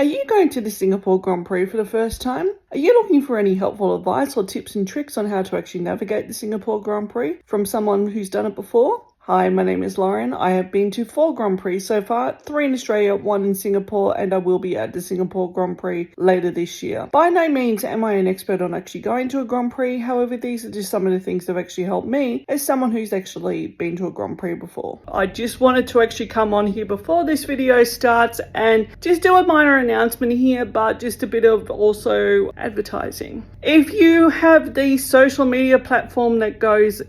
Are you going to the Singapore Grand Prix for the first time? Are you looking for any helpful advice or tips and tricks on how to actually navigate the Singapore Grand Prix from someone who's done it before? Hi, my name is Lauren. I have been to 4 Grand Prix so far, 3 in Australia, 1 in Singapore, and I will be at the Singapore Grand Prix later this year. By no means am I an expert on actually going to a Grand Prix, however, these are just some of the things that have actually helped me as someone who's actually been to a Grand Prix before. I just wanted to actually come on here before this video starts and just do a minor announcement here, but just a bit of also advertising. If you have the social media platform that goes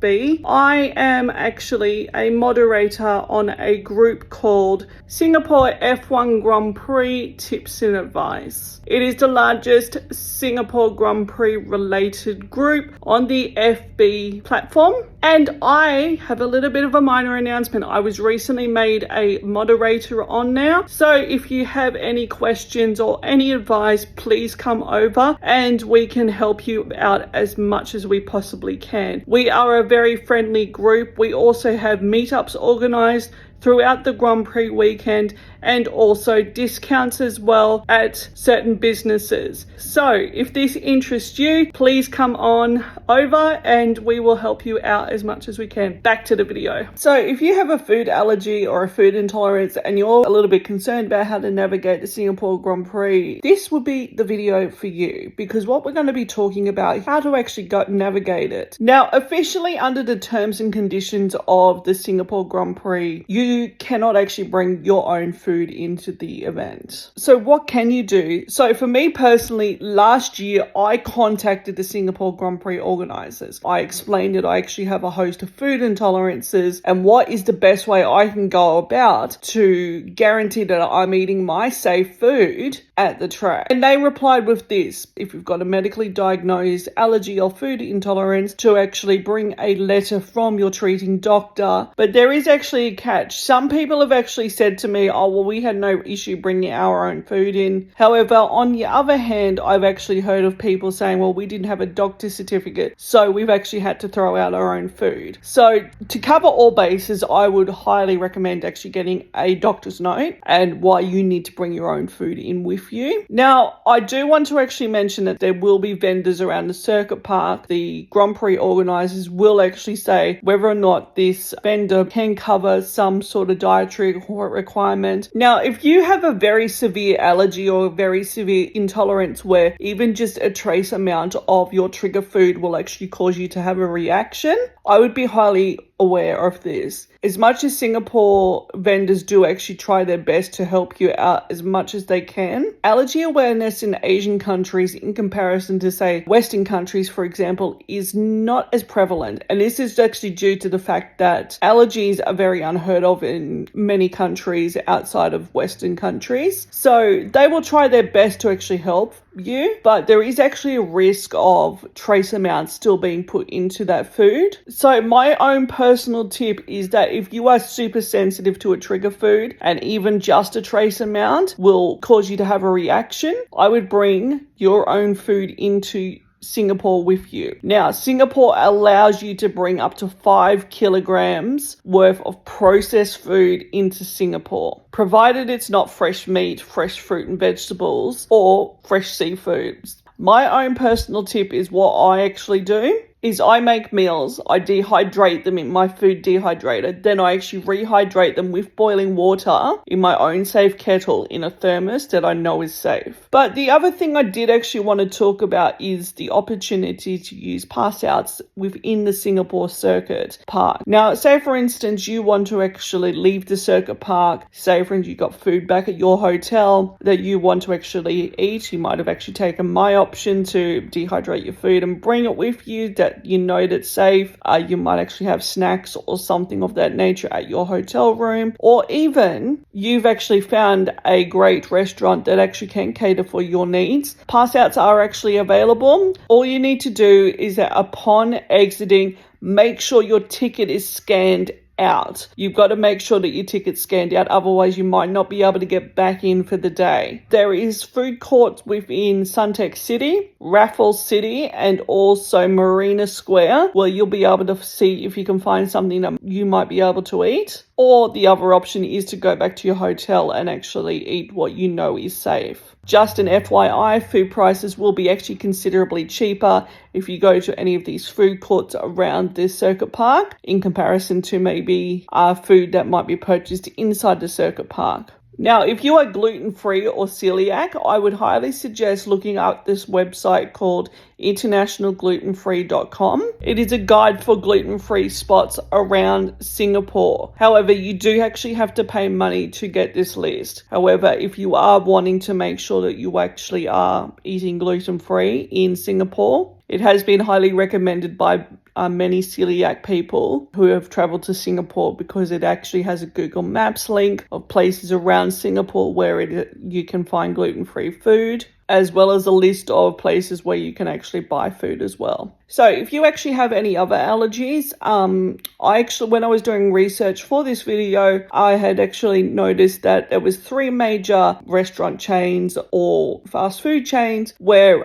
I am actually a moderator on a group called Singapore F1 Grand Prix Tips and Advice. It is the largest Singapore Grand Prix related group on the FB platform. And I have a little bit of a minor announcement. I was recently made a moderator on now. So if you have any questions or any advice, please come over and we can help you out as much as we possibly can. We are a very friendly group. We also have meetups organized throughout the Grand Prix weekend and also discounts as well at certain businesses. So if this interests you, please come on over and we will help you out as much as we can. Back to the video. So if you have a food allergy or a food intolerance and you're a little bit concerned about how to navigate the Singapore Grand Prix, this would be the video for you, because what we're going to be talking about is how to actually go navigate it. Now, officially under the terms and conditions of the Singapore Grand Prix, you cannot actually bring your own food into the event. So what can you do? So for me personally, last year I contacted the Singapore Grand Prix organizers. I explained that I actually have a host of food intolerances and what is the best way I can go about to guarantee that I'm eating my safe food at the track. And they replied with this: if you've got a medically diagnosed allergy or food intolerance, to actually bring a letter from your treating doctor. But there is actually a catch. Some people have actually said to me, oh, well, we had no issue bringing our own food in. However, on the other hand, I've actually heard of people saying, well, we didn't have a doctor's certificate, so we've actually had to throw out our own food. So to cover all bases, I would highly recommend actually getting a doctor's note and why you need to bring your own food in with you. Now, I do want to actually mention that there will be vendors around the circuit park. The Grand Prix organizers will actually say whether or not this vendor can cover some sort of dietary requirement. Now, if you have a very severe allergy or a very severe intolerance where even just a trace amount of your trigger food will actually cause you to have a reaction, I would be highly aware of this. As much as Singapore vendors do actually try their best to help you out as much as they can, allergy awareness in Asian countries in comparison to, say, Western countries, for example, is not as prevalent. And this is actually due to the fact that allergies are very unheard of in many countries outside of Western countries. So they will try their best to actually help you, but there is actually a risk of trace amounts still being put into that food. So my own personal tip is that if you are super sensitive to a trigger food and even just a trace amount will cause you to have a reaction, I would bring your own food into Singapore with you. Now, Singapore allows you to bring up to 5 kilograms worth of processed food into Singapore, provided it's not fresh meat, fresh fruit and vegetables, or fresh seafood. My own personal tip is what I actually do is I make meals, I dehydrate them in my food dehydrator, then I actually rehydrate them with boiling water in my own safe kettle in a thermos that I know is safe. But the other thing I did actually want to talk about is the opportunity to use pass outs within the Singapore circuit park. Now, say for instance, you want to actually leave the circuit park, say for instance, you got food back at your hotel that you want to actually eat. You might have actually taken my option to dehydrate your food and bring it with you, that you know that's safe. You might actually have snacks or something of that nature at your hotel room, or even you've actually found a great restaurant that actually can cater for your needs. Pass outs are actually available. All you need to do is that upon exiting, make sure your ticket is scanned out. You've got to make sure that your ticket's scanned out, otherwise you might not be able to get back in for the day. There is food courts within Suntec City, Raffles City, and also Marina Square, where you'll be able to see if you can find something that you might be able to eat. Or the other option is to go back to your hotel and actually eat what you know is safe. Just an FYI, food prices will be actually considerably cheaper if you go to any of these food courts around the circuit park in comparison to maybe food that might be purchased inside the circuit park. Now, if you are gluten-free or celiac, I would highly suggest looking up this website called internationalglutenfree.com. It is a guide for gluten-free spots around Singapore. However, you do actually have to pay money to get this list. However, if you are wanting to make sure that you actually are eating gluten-free in Singapore, it has been highly recommended by many celiac people who have traveled to Singapore because it actually has a Google Maps link of places around Singapore where you can find gluten-free food, as well as a list of places where you can actually buy food as well. So if you actually have any other allergies, when I was doing research for this video, I had actually noticed that there was 3 major restaurant chains or fast food chains where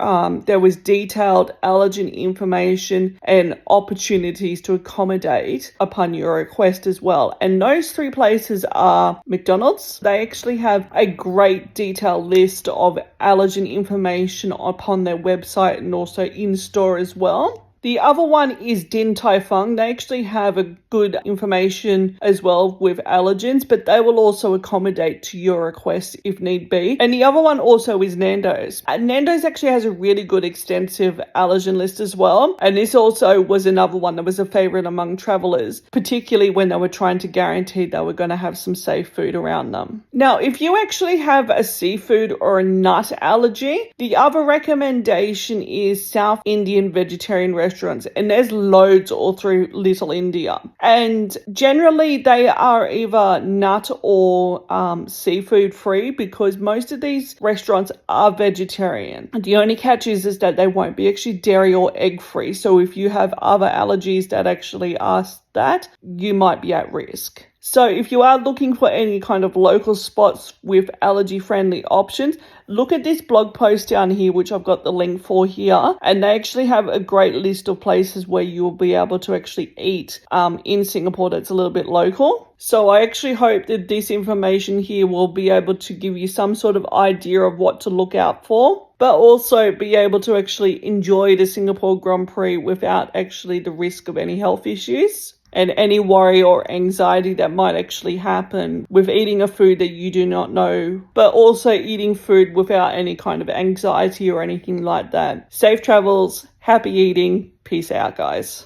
there was detailed allergen information and opportunities to accommodate upon your request as well. And those 3 places are McDonald's. They actually have a great detailed list of allergen information upon their website and also in store as well. The other one is Din Tai Fung. They actually have a good information as well with allergens, but they will also accommodate to your request if need be. And the other one also is Nando's. Nando's actually has a really good extensive allergen list as well. And this also was another one that was a favorite among travelers, particularly when they were trying to guarantee they were going to have some safe food around them. Now, if you actually have a seafood or a nut allergy, the other recommendation is South Indian vegetarian restaurants. And there's loads all through Little India. And generally they are either nut or seafood free because most of these restaurants are vegetarian. The only catch is that they won't be actually dairy or egg free. So if you have other allergies that actually are that, you might be at risk. So if you are looking for any kind of local spots with allergy-friendly options, look at this blog post down here, which I've got the link for here. And they actually have a great list of places where you will be able to actually eat in Singapore that's a little bit local. So I actually hope that this information here will be able to give you some sort of idea of what to look out for, but also be able to actually enjoy the Singapore Grand Prix without actually the risk of any health issues and any worry or anxiety that might actually happen with eating a food that you do not know, but also eating food without any kind of anxiety or anything like that. Safe travels, happy eating, peace out, guys.